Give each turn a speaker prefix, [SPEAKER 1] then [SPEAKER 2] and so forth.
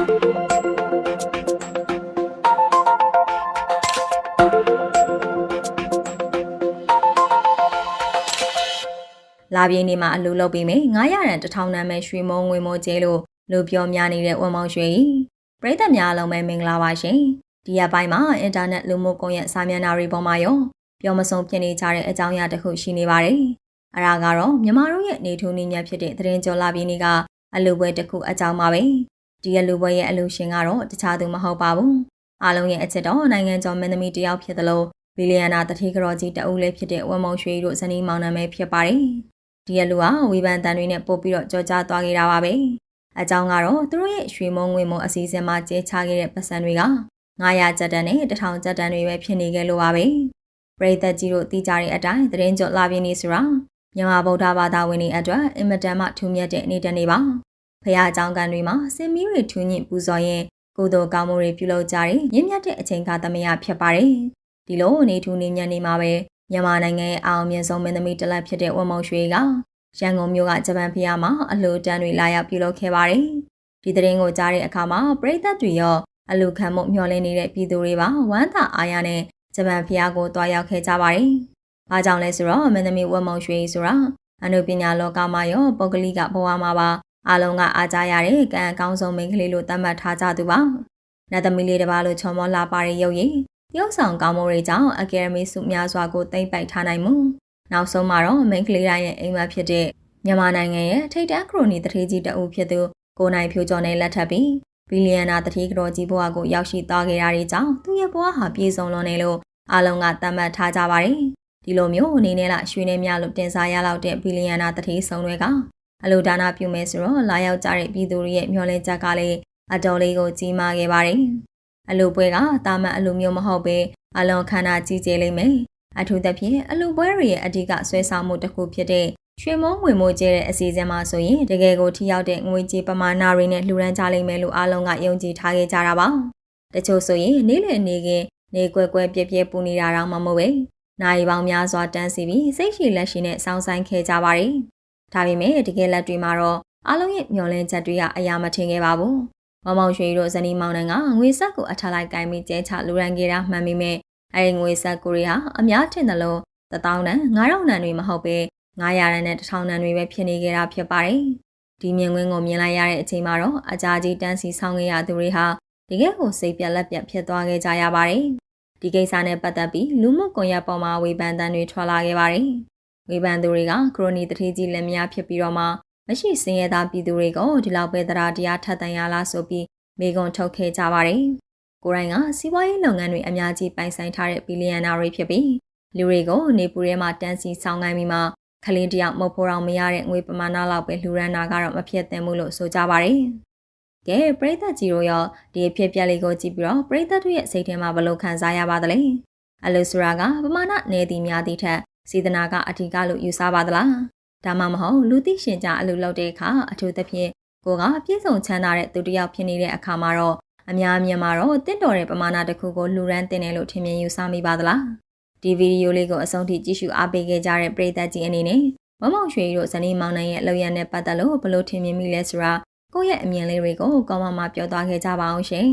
[SPEAKER 1] လာပြင်းနေမှာအလူလုပ်ပြီးမယ်900ရန်1000တန်းပဲရွှေမုံငွေမိုးကျဲလို့လူပြောများနေတဲ့ဝမ်မောင်ရွှေပရိသတ်များအလုံးပဲမင်္ဂလာပါရှင်ဒီရက်ပိုင်းမှာအင်တာနက်လူမှုကွန်ရက်စာမျက်နှာတွေပေါ်မှာရောပြောမဆုံးဖြစ်နေကြတဲ့အကြောင်းအရာတစ်ခုရှိနေပါတယ်အဲဒါကတော့မြန်မာတို့ရဲ့နေထိုးနေမြဖြစ်တဲ့သတင်းကြော်လာပြင်းနေကအလူပွဲတစ်ခုအကြောင်းပါပဲဒီအလူပွဲရဲ့အလူရှင်ကတော့တခြားသူမဟုတ်ပါဘူးအားလုံးရဲ့အချက်တော့နိုင်ငံကျော်မင်းသမီးတယောက်ဖြစ်သလိုဘီလီယံနာတတိကတော်ကြီးတအုပ်လေးဖြစ်တဲ့ဝမ်မောင်ရွှေတို့ဇနီးမောင်နှံပဲဖြစ်ပါတယ်ဒီအလူကဝီဘန်တန်တွေနဲ့ပို့ပြီးတော့ကြော်ကြားသွားခဲ့တာပါပဲအကြောင်းကတော့သူတို့ရဲ့ရွှေမုံငွေမုံအစည်းအဝေးမှာကျဲချခဲ့တဲ့ပတ်စံတွေက900ကျပ်တန်နဲ့1000ကျပ်တန်တွေပဲဖြစ်နေခဲ့လို့ပါပဲပရိသတ်ကြီးတို့သိကြတဲ့အတိုင်းသတင်းကြော်လာပြင်းနေဆိုတာမြန်မာဗုဒ္ဓဘာသာဝင်တွေအတွက်အင်မတန်မှထူးမြတ်တဲ့နေ့တစ်နေ့ပါဖခင်အကြောင်းကန်တွေမှာစင်မီတွေထူးညစ်ပူဇော်ရင်ကိုယ်တော်ကောင်းမှုတွေပြုလုပ်ကြတဲ့ရင့်မြတ်တဲ့အချိန်ကသမယဖြစ်ပါတယ်ဒီလိုနေထူးနေမြတ်နေမှာပဲမြန်မာနိုင်ငံရဲ့အောင်မြင်ဆုံးမင်းသမီးတစ်လက်ဖြစ်တဲ့ဝမ်မောင်ရွှေကရန်ကုန်မြို့ကဂျပန်ဖျားမှာအလှူဒန်းတွေလာရောက်ပြုလုပ်ခဲ့ပါတယ်ဒီသတင်းကိုကြားတဲ့အခါမှာပရိသတ်တွေရောအလှူခံမှုမျှော်လင့်နေတဲ့ပြည်သူတွေပါဝမ်းသာအားရနဲ့ဂျပန်ဖျားကိုတွားရောက်ခဲ့ကြပါတယ်။ဘာကြောင့်လဲဆိုတော့မင်းသမီးဝမ်မောင်ရွှေဆိုတာအနုပညာလောကမှာရောပုဂ္ဂလိကဘဝမှာပါအားလုံးကအားကြရတဲ့ကံအကောင်းဆုံးမိန်းကလေးလို့သတ်မှတ်ထားကြသူပါ။နတ်သမီးလေးတစ်ပါးလို့ချော်မောလာပါတဲ့ရုပ်ရည်တရုတ်ဆောင်ကောင်းမှုတွေကြောင့်အကယ်ဒမီဆုများစွာကိုသိမ့်ပိုက်ထားနိုင်မှုနောက်ဆုံးမှာတော့မိန်းကလေးတိုင်းရဲ့အိမ်မက်ဖြစ်တဲ့မြန်မာနိုင်ငံရဲ့ထိပ်တန်းခရိုနီတထေးကြီးတအုပ်ဖြစ်သူကိုနိုင်ဖြိုးကျော်နဲ့လက်ထပ်ပြီးဘီလီယံနာတထေးကတော်ကြီးဘဝကိုရောက်ရှိသွားခဲ့တာတွေကြောင့်သူ့ရဲ့ဘဝဟာပြည့်စုံလွန်နေလို့အားလုံးကသတ်မှတ်ထားကြပါတယ်ဒီလိုမျိုးအနေနဲ့လားရွှေနဲ့မြလို့တင်စားရလောက်တဲ့ဘီလီယံနာတထေးဆောင်တွေကအလူဒါနာပြုမယ်ဆိုတော့လာရောက်ကြတဲ့ပြည်သူတွေရဲ့မျှော်လင့်ချက်ကလည်းအတော်လေးကိုကြီးမားခဲ့ပါတယ်အလူပွဲကတာမန်အလူမျိုးမဟုတ်ပဲအလွန်ခန္ဓာကြီးကျယ်လိမ့်မယ်အထူးသဖြင့်အလူပွဲတွေရဲ့အဓိကဆွဲဆောင်မှုတစ်ခုဖြစ်တဲ့ရွှေမုံငွေမိုးကျဲတဲ့အစီအစဉ်မှာဆိုရင်တကယ်ကိုထိရောက်တဲ့ငွေကြေးပမာဏတွေနဲ့လှူဒန်းကြလိမ့်မယ်လို့အားလုံးကယုံကြည်ထားခဲ့ကြတာပါတချို့ဆိုရင်နေ့လည်နေခင်းနေကွက်ကွက်ပြက်ပြက်ပူနေတာတော့မှမဟုတ်ပဲနိုင်ပေါင်းများစွာတန်းစီပြီးစိတ်ရှိလက်ရှိနဲ့စောင်းဆိုင်ခဲ့ကြပါတယ်ဒါပေမဲ့တကယ်လက်တွေမှာတော့အားလုံးရဲ့မျှော်လင့်ချက်တွေကအရာမထင်ခဲ့ပါဘူးမမောင်ရွှေတို့ဇနီးမောင်နှံကငွေဆက်ကိုအထားလိုက်ကင်ပြီးကျဲချလူရန်ခဲ့တာမှန်ပေမဲ့အဲဒီငွေဆက်ကိုတွေဟာအများထင်သလို1000တန်း9000တန်းတွေမဟုတ်ပဲ900ရန်နဲ့1000တန်းတွေပဲဖြစ်နေကြတာဖြစ်ပါတယ်ဒီမြင်ကွင်းကိုမြင်လိုက်ရတဲ့အချိန်မှာတော့အကြာကြီးတန်းစီဆောင်ခဲ့ရသူတွေဟာတကယ်ကိုစိတ်ပြက်လက်ပြက်ဖြစ်သွားခဲ့ကြရပါတယ်ဒီကိစ္စနဲ့ပတ်သက်ပြီးလူမှုကွန်ရက်ပေါ်မှာဝေဖန်သံတွေထွက်လာခဲ့ပါတယ်ဝေဖန်သူတွေကခရိုနီတထေးကြီးလက်များဖြစ်ပြီးတော့မှမရှိစင်ရသားပြည်သူတွေကိုဒီလောက်ပဲတရားထပ်တန်ရလားဆိုပြီးမေကွန်ထုတ်ခဲ့ကြပါတယ်ကိုရိုင်းကစီးပွားရေးလုပ်ငန်းတွေအများကြီးပိုင်ဆိုင်ထားတဲ့ဘီလီယံနာတွေဖြစ်ပြီးလူတွေကိုနေပူထဲမှာတန်းစီဆောင်ခိုင်းပြီးမှခလေးတယောက်မဖို့တော့မရတဲ့ငွေပမာဏလောက်ပဲလှူရန်တာကတော့မဖြစ်သင့်ဘူးလို့ဆိုကြပါတယ်ကဲပရိသတ်ကြီးတို့ရောဒီအဖြစ်ပြက်လေးကိုကြည့်ပြီးတော့ပရိသတ်တို့ရဲ့စိတ်ထဲမှာဘယ်လိုခံစားရပါသလဲအလူဆိုတာကပမာဏနည်းသည်များသည့်ထက်စေတနာကအထီးကလို့ယူဆပါသလားဒါမှမဟုတ်လူသိရှင်ကြားအလူလုပ်တဲ့အခါအထူးသဖြင့်ကိုကပြည့်စုံချမ်းသာတဲ့သူတစ်ယောက်ဖြစ်နေတဲ့အခါမှာတော့အများမြင်မှာတော့တင့်တော်တဲ့ပမာဏတစ်ခုကိုလှူရန်တင်တယ်လို့ထင်မြင်ယူဆမိပါသလားဒီဗီဒီယိုလေးကိုအဆုံးထိကြည့်ရှုအားပေးခဲ့ကြတဲ့ပရိသတ်ကြီးအနေနဲ့မမောင်ရွှေတို့ဇနီးမောင်နှံရဲ့လုပ်ရတဲ့ပတ်သက်လို့ဘယ်လိုထင်မြင်မိလဲဆိုတာကိုယ့်ရဲ့အမြင်လေးတွေကိုကောမန့်မှာပြောသွားခဲ့ကြပါအောင်ရှင်